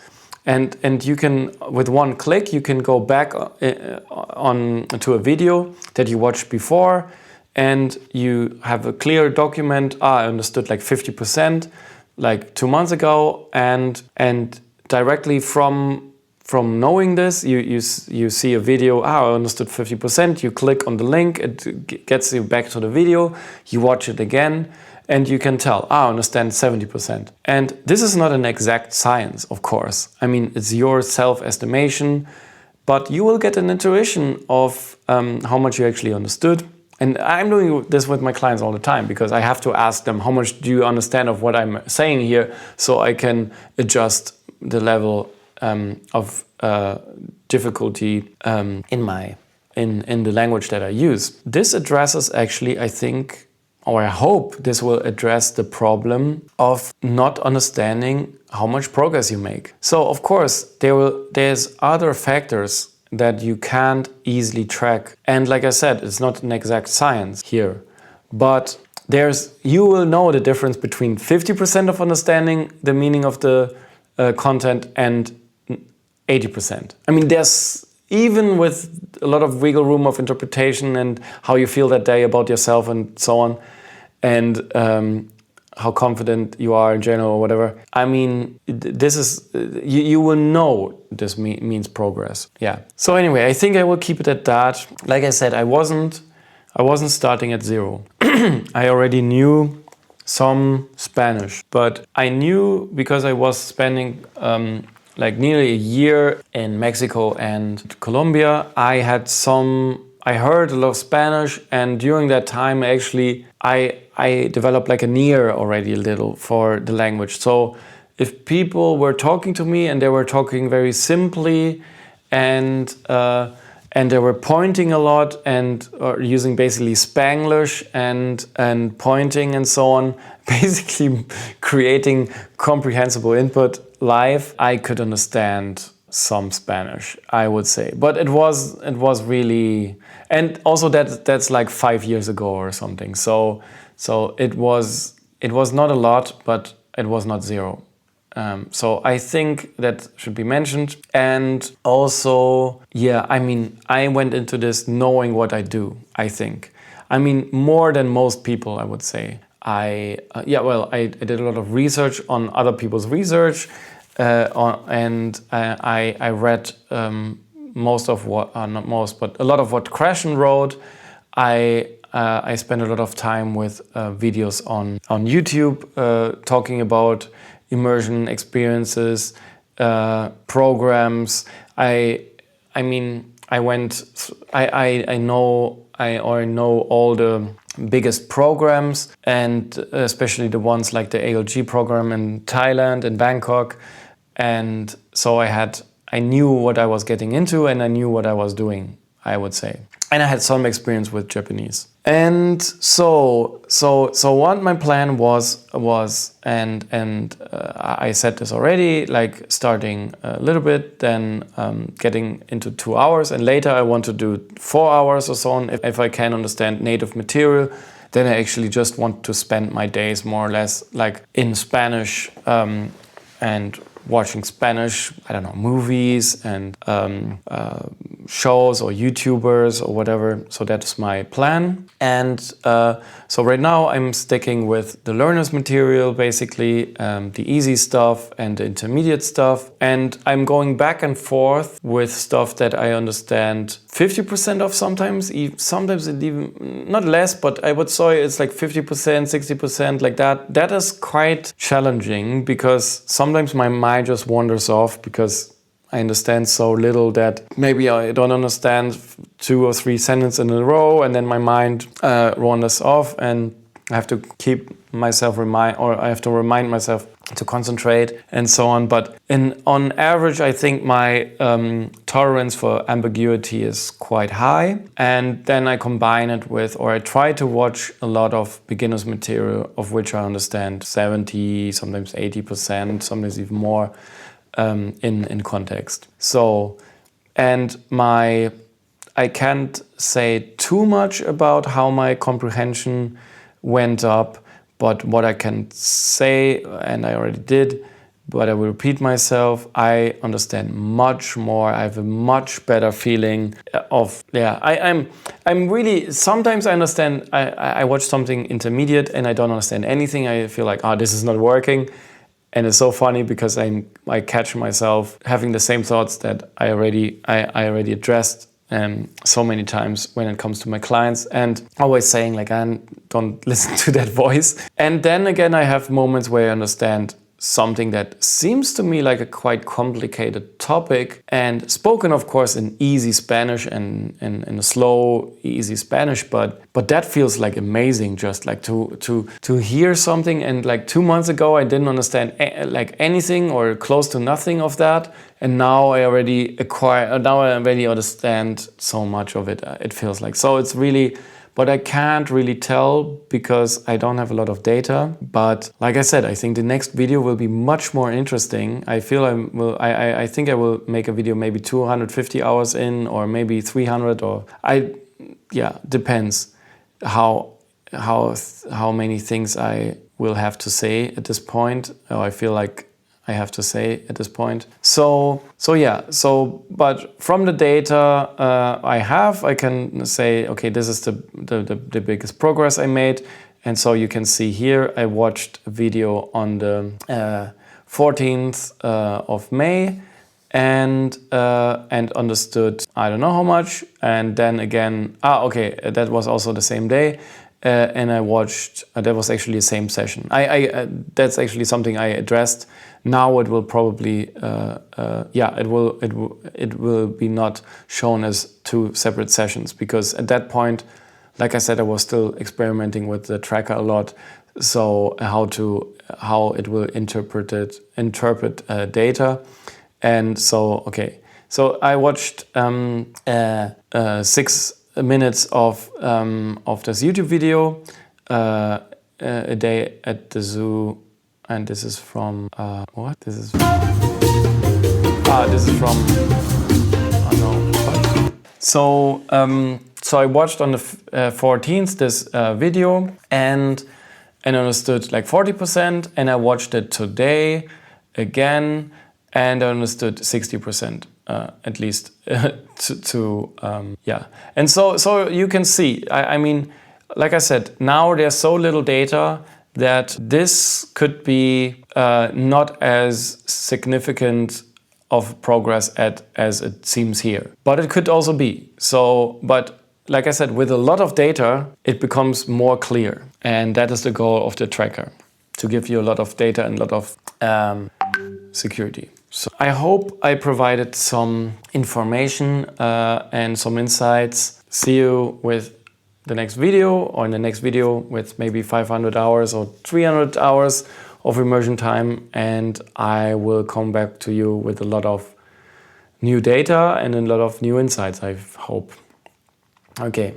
And you can, with one click, you can go back to a video that you watched before, and you have a clear document. I understood like 50%, like 2 months ago, and directly from knowing this, you see a video, I understood 50%, you click on the link, it gets you back to the video, you watch it again, and you can tell, I understand 70%. And this is not an exact science, of course. I mean, it's your self-estimation, but you will get an intuition of how much you actually understood. And I'm doing this with my clients all the time, because I have to ask them, how much do you understand of what I'm saying here, so I can adjust the level of difficulty in the language that I use. This addresses actually, I think, or I hope this will address the problem of not understanding how much progress you make. So of course there's other factors that you can't easily track, and like I said, it's not an exact science here, but you will know the difference between 50% of understanding the meaning of the content and 80%. I mean, there's, even with a lot of wiggle room of interpretation and how you feel that day about yourself and so on, and how confident you are in general or whatever. I mean, this is, you will know this means progress. Yeah. So anyway, I think I will keep it at that. Like I said, I wasn't starting at zero. I already knew some Spanish, but I knew, because I was spending like nearly a year in Mexico and Colombia, I heard a lot of Spanish, and during that time actually I developed like an ear already a little for the language. So if people were talking to me and they were talking very simply, and they were pointing a lot and using basically Spanglish and pointing and so on, basically creating comprehensible input live, I could understand some Spanish, I would say. But it was really, and also that's like 5 years ago or something. So it was not a lot, but it was not zero. So I think that should be mentioned. And also, yeah, I mean, I went into this knowing what I do, I think. I mean, more than most people, I would say. I did a lot of research on other people's research, and I read most of what, not most, but a lot of what Krashen wrote. I spent a lot of time with videos on YouTube talking about immersion experiences, programs. I already know all the biggest programs, and especially the ones like the ALG program in Thailand and Bangkok. And so I knew what I was getting into, and I knew what I was doing, I would say. And I had some experience with Japanese. And so what my plan was, I said this already, like starting a little bit, then getting into 2 hours, and later I want to do 4 hours or so on. If I can understand native material, then I actually just want to spend my days more or less like in Spanish, and watching Spanish, I don't know, movies and shows or YouTubers or whatever. So that's my plan. And so right now I'm sticking with the learner's material, basically, the easy stuff and the intermediate stuff. And I'm going back and forth with stuff that I understand 50% of sometimes it even, not less, but I would say it's like 50%, 60%, like that. That is quite challenging because sometimes my mind just wanders off because I understand so little that maybe I don't understand 2 or 3 sentences in a row, and then my mind wanders off, and I have to keep myself I have to remind myself to concentrate and so on. But on average, I think my tolerance for ambiguity is quite high. And then I combine it with, or I try to watch a lot of beginner's material, of which I understand 70, sometimes 80%, sometimes even more in context. So, and I can't say too much about how my comprehension went up, but what I can say, and I already did, but I will repeat myself, I understand much more. I have a much better feeling of, I'm really, sometimes I understand, I watch something intermediate and I don't understand anything. I feel like, this is not working. And it's so funny because I catch myself having the same thoughts that I already addressed so many times when it comes to my clients, and always saying like, don't listen to that voice. And then again, I have moments where I understand something that seems to me like a quite complicated topic, and spoken of course in easy Spanish and in a slow, easy Spanish, but that feels like amazing, just like to hear something. And like 2 months ago I didn't understand like anything or close to nothing of that, and now I already understand so much of it. It feels like, so it's really, but I can't really tell because I don't have a lot of data. But like I said, I think the next video will be much more interesting. I feel I think I will make a video maybe 250 hours in, or maybe 300, or depends how many things I will have to say at this point, or I feel like I have to say at this point. But from the data I can say, okay, this is the biggest progress I made. And so you can see here, I watched a video on the 14th of May and understood, I don't know how much. And then again, that was also the same day. And I watched, that was actually the same session. That's actually something I addressed. Now it will probably, it will be not shown as 2 separate sessions, because at that point, like I said, I was still experimenting with the tracker a lot. So how it will interpret data. And so, okay. So I watched 6 minutes of this YouTube video a day at the zoo, and this is from this is from so I watched on the 14th this video and understood like 40%, and I watched it today again and I understood 60%. At least and so you can see, I mean, like I said, now there's so little data that this could be not as significant of progress as it seems here. But it could also be. So, but like I said, with a lot of data, it becomes more clear. And that is the goal of the tracker, to give you a lot of data and a lot of security. So I hope I provided some information and some insights. See you with the next video, or in the next video with maybe 500 hours or 300 hours of immersion time, and I will come back to you with a lot of new data and a lot of new insights, I hope. Okay,